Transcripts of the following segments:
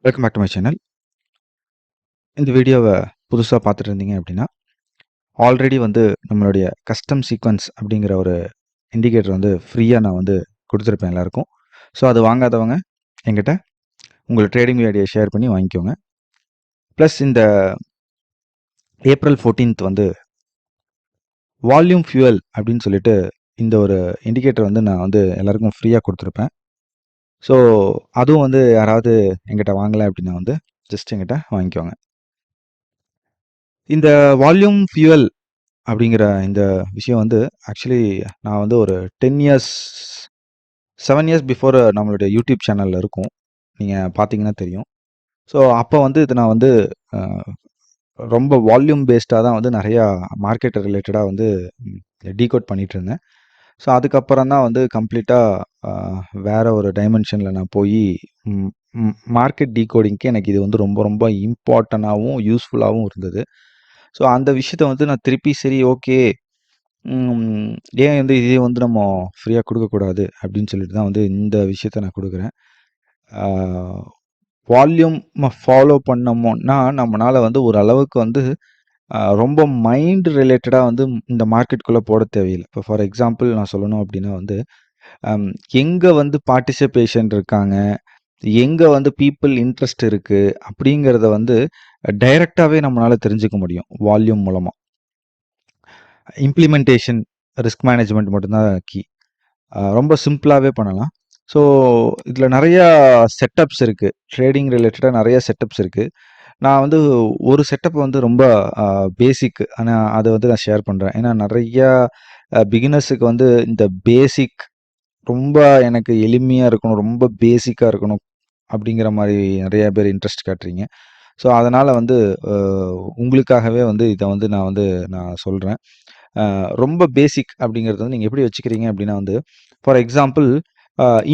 Welcome back to my channel. இந்த வீடியோவை புதுசாக பார்த்துட்டு இருந்தீங்க அப்படின்னா ஆல்ரெடி வந்து நம்மளுடைய கஸ்டம் சீக்வன்ஸ் அப்படிங்கிற ஒரு இண்டிகேட்டர் வந்து ஃப்ரீயாக நான் வந்து கொடுத்துருப்பேன் எல்லாருக்கும். ஸோ அது வாங்காதவங்க என்கிட்ட உங்கள் ட்ரேடிங் ஐடியை ஷேர் பண்ணி வாங்கிக்கோங்க. ப்ளஸ் இந்த ஏப்ரல் 14th வந்து வால்யூம் ஃபியூவல் அப்படின்னு சொல்லிட்டு இந்த ஒரு இண்டிகேட்டர் வந்து நான் வந்து எல்லாருக்கும் ஃப்ரீயாக கொடுத்துருப்பேன். ஸோ அதுவும் வந்து யாராவது என்கிட்ட வாங்கலை அப்படின்னா வந்து ஜஸ்ட் என்கிட்ட வாங்கிக்கோங்க. இந்த வால்யூம் ஃபியூவல் அப்படிங்கிற இந்த விஷயம் வந்து ஆக்சுவலி நான் வந்து ஒரு 10 இயர்ஸ் 7 இயர்ஸ் பிஃபோர் நம்மளுடைய யூடியூப் சேனலில் இருக்கும். நீங்கள் பார்த்தீங்கன்னா தெரியும். ஸோ அப்போ வந்து இது நான் வந்து ரொம்ப வால்யூம் பேஸ்டாக தான் வந்து நிறையா மார்க்கெட் ரிலேட்டடாக வந்து டீகோட் பண்ணிகிட்டு இருந்தேன். ஸோ அதுக்கப்புறம் தான் வந்து கம்ப்ளீட்டாக வேறு ஒரு டைமென்ஷனில் நான் போய் மார்க்கெட் டீகோடிங்க்கு எனக்கு இது வந்து ரொம்ப ரொம்ப இம்பார்ட்டண்ட்டாகவும் யூஸ்ஃபுல்லாகவும் இருந்தது. ஸோ அந்த விஷயத்த வந்து நான் திருப்பி சரி ஓகே ஏன் வந்து இதே வந்து நம்ம ஃப்ரீயாக கொடுக்கக்கூடாது அப்படின்னு சொல்லிட்டு தான் வந்து இந்த விஷயத்த நான் கொடுக்குறேன். வால்யூம் ஃபாலோ பண்ணோம்னா நம்மளால் வந்து ஒரு அளவுக்கு வந்து ரொம்ப மைண்ட் ரிலேட்டடாக வந்து இந்த மார்க்கெட்டுக்குள்ளே போட தேவையில்லை. இப்போ ஃபார் எக்ஸாம்பிள் நான் சொல்லணும் அப்படின்னா வந்து எங்கே வந்து பார்ட்டிசிபேஷன் இருக்காங்க, எங்கே வந்து பீப்புள் இன்ட்ரெஸ்ட் இருக்குது அப்படிங்கிறத வந்து டைரெக்டாகவே நம்மளால் தெரிஞ்சுக்க முடியும் வால்யூம் மூலமாக. இம்ப்ளிமெண்டேஷன், ரிஸ்க் மேனேஜ்மெண்ட் மட்டும்தான் கீ. ரொம்ப சிம்பிளாகவே பண்ணலாம். ஸோ இதில் நிறையா செட்டப்ஸ் இருக்குது. ட்ரேடிங் ரிலேட்டடாக நிறைய செட்டப்ஸ் இருக்குது. நான் வந்து ஒரு செட்டப் வந்து ரொம்ப பேசிக். ஆனால் அதை வந்து நான் ஷேர் பண்ணுறேன். ஏன்னா நிறையா பிகினர்ஸுக்கு வந்து இந்த பேசிக் ரொம்ப எனக்கு எளிமையாக இருக்கணும், ரொம்ப பேசிக்காக இருக்கணும் அப்படிங்கிற மாதிரி நிறைய பேர் இன்ட்ரெஸ்ட் காட்டுறீங்க. ஸோ அதனால் வந்து உங்களுக்காகவே வந்து இதை வந்து நான் சொல்கிறேன். ரொம்ப பேசிக் அப்படிங்கிறது வந்து நீங்கள் எப்படி வச்சுக்கிறீங்க அப்படின்னா வந்து ஃபார் எக்ஸாம்பிள்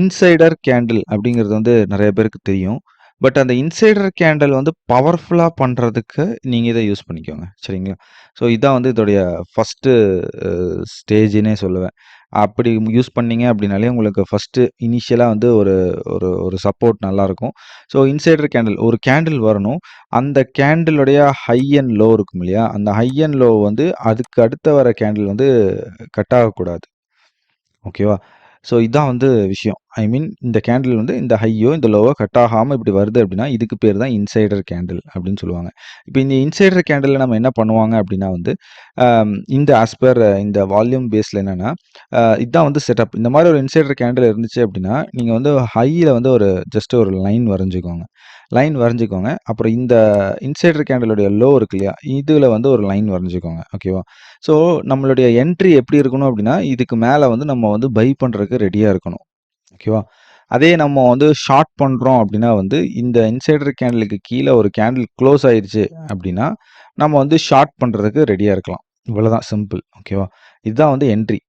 இன்சைடர் கேண்டில் அப்படிங்கிறது வந்து நிறைய பேருக்கு தெரியும். பட் அந்த இன்சைடர் கேண்டில் வந்து பவர்ஃபுல்லாக பண்ணுறதுக்கு நீங்கள் இதை யூஸ் பண்ணிக்கோங்க. சரிங்களா? ஸோ இதான் வந்து இதோடைய ஃபஸ்ட்டு ஸ்டேஜ்னே சொல்லுவேன். அப்படி யூஸ் பண்ணீங்க அப்படின்னாலே உங்களுக்கு ஃபஸ்ட்டு இனிஷியலாக வந்து ஒரு ஒரு ஒரு சப்போர்ட் நல்லாயிருக்கும். ஸோ இன்சைடர் கேண்டில் ஒரு கேண்டில் வரணும். அந்த கேண்டிலுடைய ஹை அண்ட் லோ இருக்கும் இல்லையா? அந்த ஹை அண்ட் லோ வந்து அதுக்கு அடுத்த வர கேண்டில் வந்து கட் ஆகக்கூடாது. ஓகேவா? ஸோ இதான் வந்து விஷயம். ஐ மீன் இந்த கேண்டில் வந்து இந்த ஹையோ, இந்த லோவோ கட் ஆகாம இப்படி வருது அப்படின்னா, இதுக்கு பேர் தான் இன்சைடர் கேண்டில் அப்படின்னு சொல்லுவாங்க. இப்போ இந்த இன்சைடர் கேண்டில்ல நம்ம என்ன பண்ணுவாங்க அப்படின்னா வந்து, இந்த ஆஸ் பெர் இந்த வால்யூம் பேஸ்ல என்னன்னா, இதான் வந்து செட்டப். இந்த மாதிரி ஒரு இன்சைடர் கேண்டில் இருந்துச்சு அப்படின்னா, நீங்க வந்து ஹையில வந்து ஒரு ஜஸ்ட் ஒரு லைன் வரைஞ்சுக்கோங்க. லைன் வரைஞ்சுக்கோங்க. அப்புறம் இந்த இன்சைடர் கேண்டிலுடைய லோ இருக்கு இல்லையா? இதுல வந்து ஒரு லைன் வரைஞ்சுக்கோங்க. ஓகேவா? ஸோ நம்மளுடைய என்ட்ரி எப்படி இருக்கணும் அப்படின்னா, இதுக்கு மேல வந்து நம்ம வந்து பை பண்றதுக்கு ரெடியா இருக்கணும். ஓகேவா? அதே நம்ம வந்து ஷார்ட் பண்றோம் அப்படின்னா வந்து, இந்த இன்சைடர் கேண்டிலுக்கு கீழ ஒரு கேண்டில் குளோஸ் ஆயிருச்சு அப்படின்னா, நம்ம வந்து ஷார்ட் பண்றதுக்கு ரெடியா இருக்கலாம். இவ்வளவுதான் சிம்பிள். ஓகேவா? இதுதான் வந்து என்ட்ரி.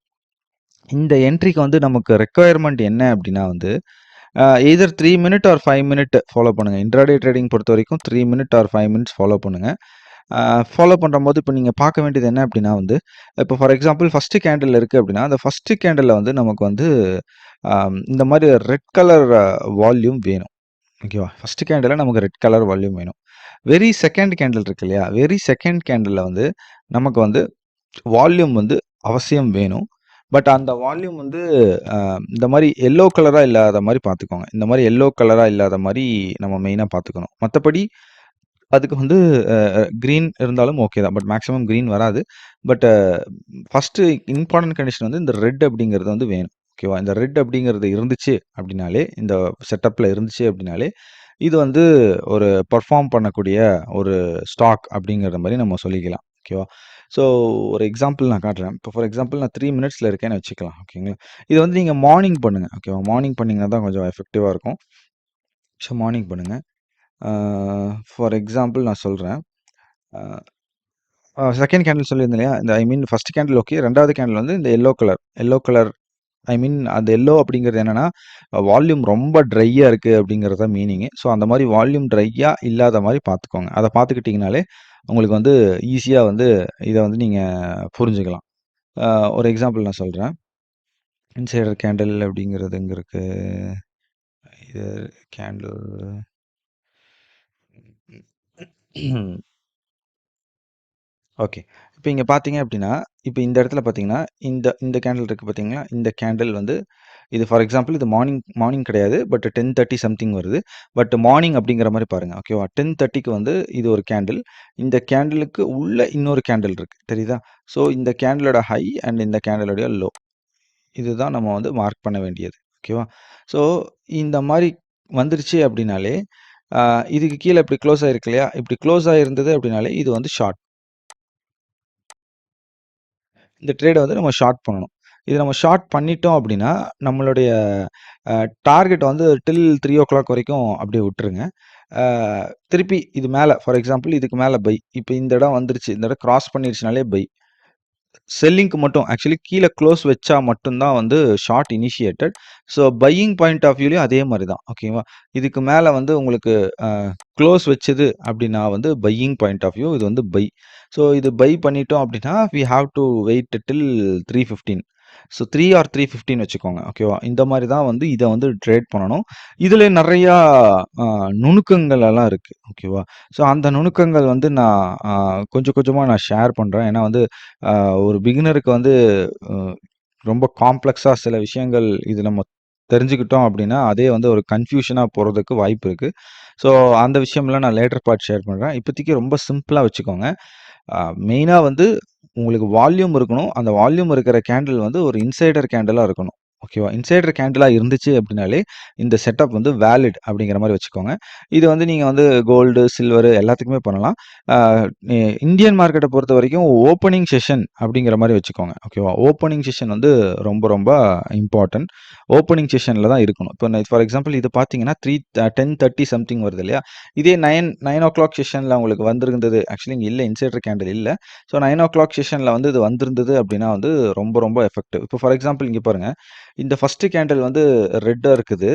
இந்த என்ட்ரிக்கு வந்து நமக்கு ரெக்வயர்மென்ட் என்ன அப்படின்னா வந்து, either 3 minute R 5 minute follow பண்ணுங்க. இன்ட்ராடே ட்ரேடிங் பொறுத்தவரைக்கும் 3 மினிட் ஆர் 5 மினிட்ஸ் ஃபாலோ பண்ணுங்க. ஃபாலோ பண்ணும்போது இப்போ நீங்கள் பார்க்க வேண்டியது என்ன அப்படின்னா வந்து, இப்போ ஃபார் எக்ஸாம்பிள் ஃபர்ஸ்ட்டு கேண்டில் இருக்குது அப்படின்னா, அந்த ஃபர்ஸ்ட்டு கேண்டில்ல வந்து நமக்கு வந்து இந்த மாதிரி ரெட் கலர் வால்யூம் வேணும். ஓகேவா? ஃபர்ஸ்ட்டு கேண்டில்ல நமக்கு ரெட் கலர் வால்யூம் வேணும். வெரி செகண்ட் கேண்டில் இருக்கு இல்லையா? வெரி செகண்ட் கேண்டில்ல வந்து நமக்கு வந்து வால்யூம் வந்து அவசியம் வேணும். பட் அந்த வால்யூம் வந்து இந்த மாரி எல்லோ கலரா இல்லாத மாரி பார்த்துக்கோங்க. இந்த மாரி எல்லோ கலரா இல்லாத மாரி நம்ம மெயினா பார்த்துக்கணும். மத்தபடி அதுக்கு வந்து கிரீன் இருந்தாலும் ஓகே தான். பட் மேக்ஸிமம் கிரீன் வராது. பட் ஃபர்ஸ்ட்டு இம்பார்ட்டன்ட் கண்டிஷன் வந்து இந்த ரெட் அப்படிங்கிறது வந்து வேணும். ஓகேவா? இந்த ரெட் அப்படிங்கிறது இருந்துச்சு அப்படின்னாலே, இந்த செட்டப்ல இருந்துச்சு அப்படின்னாலே, இது வந்து ஒரு பெர்ஃபார்ம் பண்ணக்கூடிய ஒரு ஸ்டாக் அப்படிங்கிற மாரி நம்ம சொல்லிக்கலாம். ஓகேவா? ஸோ ஒரு எக்ஸாம்பிள் நான் காட்டுறேன். இப்போ ஃபார் எக்ஸாம்பிள் நான் 3 மினிட்ஸ்ல இருக்கேன்னு வச்சுக்கலாம். ஓகேங்களா? இத வந்து நீங்க மார்னிங் பண்ணுங்க. ஓகேவா? மார்னிங் பண்ணீங்கன்னா தான் கொஞ்சம் எஃபெக்டிவா இருக்கும். ஸோ மார்னிங் பண்ணுங்க. ஃபார் எக்ஸாம்பிள் நான் சொல்றேன். செகண்ட் கேண்டில் சொல்லியிருந்தேன் இல்லையா? இந்த ஐ மீன் ஃபர்ஸ்ட் கேண்டில் ஓகே. 2வது கேண்டில் வந்து இந்த எல்லோ கலர் ஐ மீன் அந்த எல்லோ அப்படிங்கிறது என்னன்னா, வால்யூம் ரொம்ப ட்ரையா இருக்கு அப்படிங்கிறது தான் மீனிங்கு. ஸோ அந்த மாரி வால்யூம் ட்ரையா இல்லாத மாரி பார்த்துக்கோங்க. அத பார்த்துக்கிட்டீங்கனாலே, உங்களுக்கு வந்து ஈஸியா வந்து இத வந்து நீங்க புரிஞ்சுக்கலாம். அ ஒரு எக்ஸாம்பிள் நான் சொல்றேன். இன்சைடர் கேண்டில் அப்படிங்கிறது எங்க இருக்கு? இது கேண்டில் ஓகே. இப்ப இங்க பார்த்தீங்க அப்டின்னா, இப்ப இந்த இடத்துல பார்த்தீங்கன்னா, இந்த இந்த கேண்டில் இருக்கு பார்த்தீங்களா? இந்த கேண்டில் வந்து இது ஃபார் எக்ஸாம்பிள் இது மார்னிங் மார்னிங் கிடையாது. பட் 10:30 சம்திங் வருது. பட் மார்னிங் அப்படிங்கிற மாரி பாருங்க. ஓகேவா? 10:30க்கு வந்து இது ஒரு கேண்டில். இந்த கேண்டிலுக்கு உள்ள இன்னொரு கேண்டில் இருக்கு. தெரியுதா? ஸோ இந்த கேண்டிலோட ஹை அண்ட் இந்த கேண்டிலோட லோ. இதுதான் நம்ம வந்து மார்க் பண்ண வேண்டியது. ஓகேவா? ஸோ இந்த மாரி வந்துருச்சு அப்படின்னாலே, அ இதுக்கு கீழ இப்படி க்ளோஸ் ஆயிருக்கு இல்லையா? இப்படி க்ளோஸ் ஆயிருந்தது அப்படின்னாலே, இது வந்து ஷார்ட். இந்த ட்ரேட வந்து நம்ம ஷார்ட் பண்ணணும். இத நம்ம ஷார்ட் பண்ணிட்டோம் அப்படின்னா, நம்மளுடைய அ டார்கெட் வந்து டில் 3:00 வரைக்கும் அப்படியே விட்டுருங்க. அ திருப்பி இது மேல ஃபார் எக்ஸாம்பிள் இதுக்கு மேல பை. இப்ப இந்த இடம் வந்துருச்சு. இந்த இடம் கிராஸ் பண்ணிருச்சுனாலே பை. செல்லிங்க்கு மட்டும் ஆக்சுவலி கீழ க்ளோஸ் வச்சா மட்டும் தான் வந்து short initiated. So buying point of வியூலயும் அதே மாரி தான். ஓகேவா? இதுக்கு மேல வந்து உங்களுக்கு அ க்ளோஸ் வச்சது அப்டின்னா வந்து பையிங் பாயிண்ட் ஆஃப் வியூ. இது வந்து பை. ஸோ இது பை பண்ணிட்டோம் அப்டின்னா, we have to wait till 3:15. So 3 or 3:15 வச்சுக்கோங்க. ஓகேவா? இந்த மாரி தான் வந்து இத வந்து ட்ரேட் பண்ணணும். இதுல நெறையா அ நுணுக்கங்கள் எல்லாம் இருக்கு. ஓகேவா? ஸோ அந்த நுணுக்கங்கள் வந்து நான் கொஞ்சம் கொஞ்சமா நான் ஷேர் பண்றேன். ஏன்னா வந்து ஒரு பிகினருக்கு வந்து அ ரொம்ப காம்ப்ளக்ஸா சில விஷயங்கள் இது நம்ம தெரிஞ்சுக்கிட்டோம் அப்படின்னா, அதே வந்து ஒரு கன்ஃப்யூஷனா போறதுக்கு வாய்ப்பு இருக்கு. ஸோ அந்த விஷயம்லாம் நான் லேட்டர் பார்ட் ஷேர் பண்றேன். இப்போதைக்கு ரொம்ப சிம்பிளா வச்சுக்கோங்க. அ மெயினா வந்து உங்களுக்கு வால்யூம் இருக்கணும். அந்த வால்யூம் இருக்கிற கேண்டில் வந்து ஒரு இன்சைடர் கேண்டிலா இருக்கணும். ஓகேவா? இன்சைடர் கேண்டிலா இருந்துச்சு அப்படின்னாலே, இந்த செட்டப் வந்து வேலிட் அப்படிங்கிற மாரி வச்சுக்கோங்க. இது வந்து நீங்க வந்து கோல்டு, சில்வர் எல்லாத்துக்குமே பண்ணலாம். அ இ இந்தியன் மார்க்கெட்ட பொறுத்தவரைக்கும் ஓப்பனிங் செஷன் அப்படிங்கிற மாரி வச்சுக்கோங்க. ஓகேவா? ஓப்பனிங் செஷன் வந்து ரொம்ப ரொம்ப இம்பார்ட்டன்ட். ஓப்பனிங் செஷன்ல தான் இருக்கணும். இப்போ ஃபார் எக்ஸாம்பிள் இது பார்த்தீங்கன்னா, 10:30 சம்திங் வருது இல்லையா? இதே 9:00 செஷன்ல உங்களுக்கு வந்திருந்தது. ஆக்சுவலி இங்க இல்ல இன்சைடர் கேண்டில் இல்ல. ஸோ 9:00 செஷன்ல வந்து இது வந்திருந்தது அப்படின்னா வந்து ரொம்ப ரொம்ப எஃபெக்டிவ். இப்போ ஃபார் எக்ஸாம்பிள் இங்க பாருங்க. இந்த ஃபர்ஸ்ட் கேண்டில் வந்து ரெட்டா இருக்குது.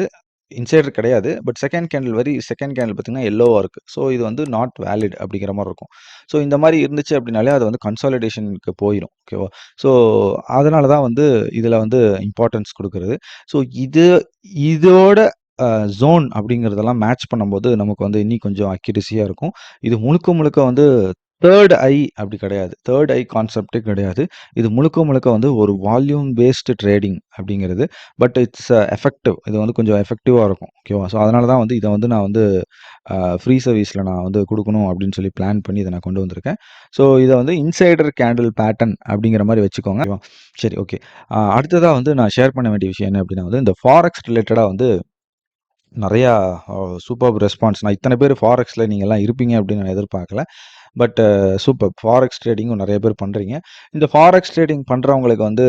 இன்சைடர் கிடையாது. பட் செகண்ட் கேண்டில் பார்த்தீங்கன்னா, எல்லோவா இருக்கு. ஸோ இது வந்து நாட் வேலிட் அப்படிங்கிற மாரி இருக்கும். ஸோ இந்த மாரி இருந்துச்சு அப்படின்னாலே, அது வந்து கன்சாலிடேஷனுக்கு போயிரும். ஓகேவா? ஸோ அதனால தான் வந்து இதில வந்து இம்பார்ட்டன்ஸ் குடுக்குறது. ஸோ இதோட ஜோன் அப்படிங்கிறதெல்லாம் மேட்ச் பண்ணும்போது, நமக்கு வந்து இன்னி கொஞ்சம் அக்யூரஸியா இருக்கும். இது முழுக்க முழுக்க வந்து 3 ஐ அப்படி கிடையாது. 3 ஐ கான்செப்ட்டே கிடையாது. இது முழுக்க முழுக்க வந்து ஒரு வால்யூம் பேஸ்டு ட்ரேடிங் அப்படிங்கிறது. But it's effective. இது வந்து கொஞ்சம் எஃபெக்டிவா இருக்கும். ஓகேவா? ஸோ அதனால தான் வந்து இத வந்து நான் வந்து ஃப்ரீ சர்வீஸ்ல நான் வந்து குடுக்கணும் அப்படின்னு சொல்லி பிளான் பண்ணி இத நான் கொண்டு வந்திருக்கேன். ஸோ இத வந்து இன்சைடர் கேண்டில் பேட்டர்ன் அப்படிங்கிற மாரி வச்சுக்கோங்க. ஓகேவா? சரி ஓகே. அடுத்ததா வந்து நான் ஷேர் பண்ண வேண்டிய விஷயம் என்ன அப்படின்னா வந்து, இந்த ஃபாரெக்ஸ் ரிலேட்டடா வந்து நெறையா சூப்பர்ப் ரெஸ்பான்ஸ். நான் இத்தன பேர் ஃபாரெக்ஸ்ல நீங்கலாம் இருப்பீங்க அப்படின்னு நான் எதிர்பார்க்கல. But super. ஃபாரெக்ஸ் ட்ரேடிங்கும் நெறைய பேர் பண்றீங்க. இந்த ஃபாரெக்ஸ் ட்ரேடிங் பண்றவங்களுக்கு வந்து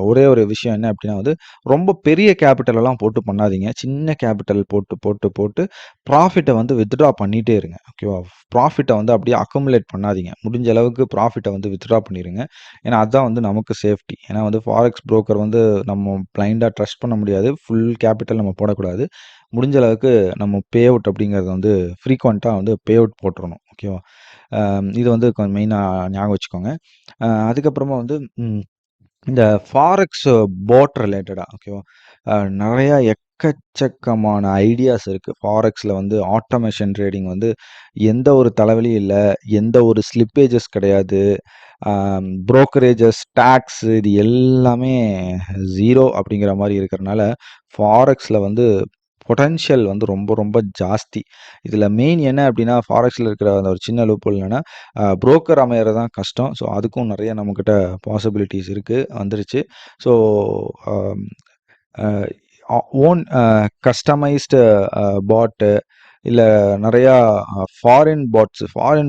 ஒரே ஒரு விஷயம் என்ன அப்படின்னா வந்து, ரொம்ப பெரிய கேப்பிட்டல் எல்லாம் போட்டு பண்ணாதீங்க. சின்ன கேப்பிட்டல் போட்டு ப்ராஃபிட்ட வந்து வித்ட்ரா பண்ணிட்டே இருங்க. ஓகேவா? ப்ராஃபிட்ட வந்து அப்படியே அக்குமுலேட் பண்ணாதீங்க. முடிஞ்ச அளவுக்கு ப்ராஃபிட்ட வந்து வித்ட்ரா பண்ணிருங்க. ஏன்னா, அதான் வந்து நமக்கு சேஃப்டி. ஏன்னா வந்து ஃபாரெக்ஸ் புரோக்கர் வந்து நம்ம பிளைண்டா ட்ரஸ்ட் பண்ண முடியாது. ஃபுல் கேப்பிட்டல் நம்ம போடக்கூடாது. முடிஞ்ச அளவுக்கு நம்ம பே அவுட் அப்படிங்கிறத வந்து ஃப்ரீக்வென்ட்டா வந்து பே அவுட் போட்டுறணும். ஓகேவா? இது வந்து கொஞ்சம் மெயினா ஞாபகம் வச்சுக்கோங்க. அதுக்கப்புறமா வந்து இந்த ஃபாரெக்ஸ் பாட் ரிலேட்டடா ஓகேவா? அ நெறையா எக்கச்சக்கமான ஐடியாஸ் இருக்கு. ஃபாரெக்ஸ்ல வந்து ஆட்டோமேஷன் ட்ரேடிங் வந்து எந்த ஒரு தலைவலியும் இல்ல. எந்த ஒரு ஸ்லிப்பேஜஸ் கிடையாது. புரோக்கரேஜஸ், டாக்ஸ் இது எல்லாமே 0 அப்படிங்கிற மாரி இருக்கிறனால, ஃபாரெக்ஸ்ல வந்து பொட்டன்ஷியல் வந்து ரொம்ப ரொம்ப ஜாஸ்தி. இதுல மெயின் என்ன அப்படின்னா, ஃபாரெக்ஸ்ல இருக்கிற அந்த ஒரு சின்ன லூப் ஹோல் என்னன்னா, புரோக்கர் அமையறது தான் கஷ்டம். ஸோ அதுக்கும் நெறைய நம்மகிட்ட பாசிபிலிட்டீஸ் இருக்கு, வந்துருச்சு. ஸோ அம் அ அ ஓன் கஸ்டமைஸ்டு பாட்டு இல்ல நெறையா ஃபாரின்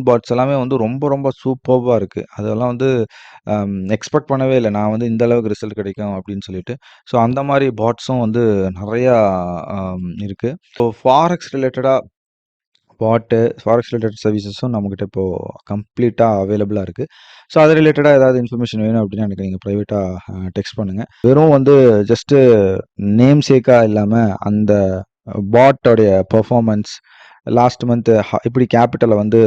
பாட்ஸ் எல்லாமே வந்து ரொம்ப ரொம்ப சூப்பர்பா இருக்கு. அதெல்லாம் வந்து எக்ஸ்பெக்ட் பண்ணவே இல்ல. நான் வந்து இந்த அளவுக்கு ரிசல்ட் கிடைக்கும் அப்படின்னு சொல்லிட்டு. ஸோ அந்த மாரி பாட்ஸும் வந்து நெறையா இருக்கு. ஸோ ஃபாரெக்ஸ் ரிலேட்டடா ஃபாரெக்ஸ் ரிலேட்டட் சர்வீசஸும் நம்மகிட்ட இப்போ கம்ப்ளீட்டா அவைலபிளா இருக்கு. ஸோ அது ரிலேட்டடா ஏதாவது இன்ஃபர்மேஷன் வேணும் அப்படின்னா எனக்கு நீங்க பிரைவேட்டா டெக்ஸ்ட் பண்ணுங்க. வெறும் வந்து ஜஸ்ட்டு நேம் சேக்கா இல்லாம அந்த பாட்டோடைய பெர்ஃபார்மன்ஸ் லாஸ்ட் மந்த் எப்படி கேபிட்டல வந்து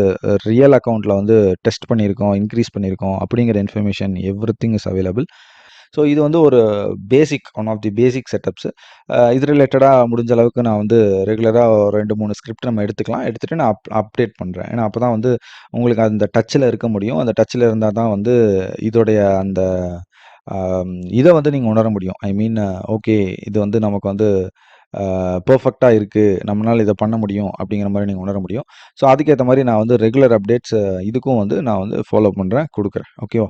ரியல் அக்கவுண்ட்ல வந்து டெஸ்ட் பண்ணியிருக்கோம், இன்கிரீஸ் பண்ணியிருக்கோம் அப்படிங்கிற information everything is available. So இது வந்து ஒரு one of the basic setups. இது ரிலேட்டடா முடிஞ்ச அளவுக்கு நான் வந்து ரெகுலரா 2, 3 ஸ்கிரிப்ட் நம்ம எடுத்துக்கலாம். எடுத்துட்டு நான் அப்டேட் பண்றேன். ஏன்னா, அப்பதான் வந்து உங்களுக்கு அந்த டச்ல இருக்க முடியும். அந்த டச்ல இருந்தா தான் வந்து இதோடைய அந்த இத வந்து நீங்க உணர முடியும். ஐ மீன் ஓகே, இது வந்து நமக்கு வந்து பெர்ஃபெக்ட்டா இருக்கு. நம்மனால இத பண்ண முடியும் அப்படிங்கிற மாரி நீங்க உணர முடியும். ஸோ அதுக்கேத்த மாரி நான் வந்து ரெகுலர் அப்டேட்ஸ் இதுக்கும் வந்து நான் வந்து ஃபாலோ பண்றேன், குடுக்குறேன். ஓகேவா?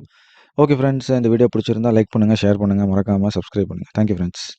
ஓகே ஃபிரெண்ட்ஸ், இந்த வீடியோ பிடிச்சிருந்தா லைக் பண்ணுங்க, ஷேர் பண்ணுங்க, மறக்காம சப்ஸ்கிரைப் பண்ணுங்க. Thank you friends.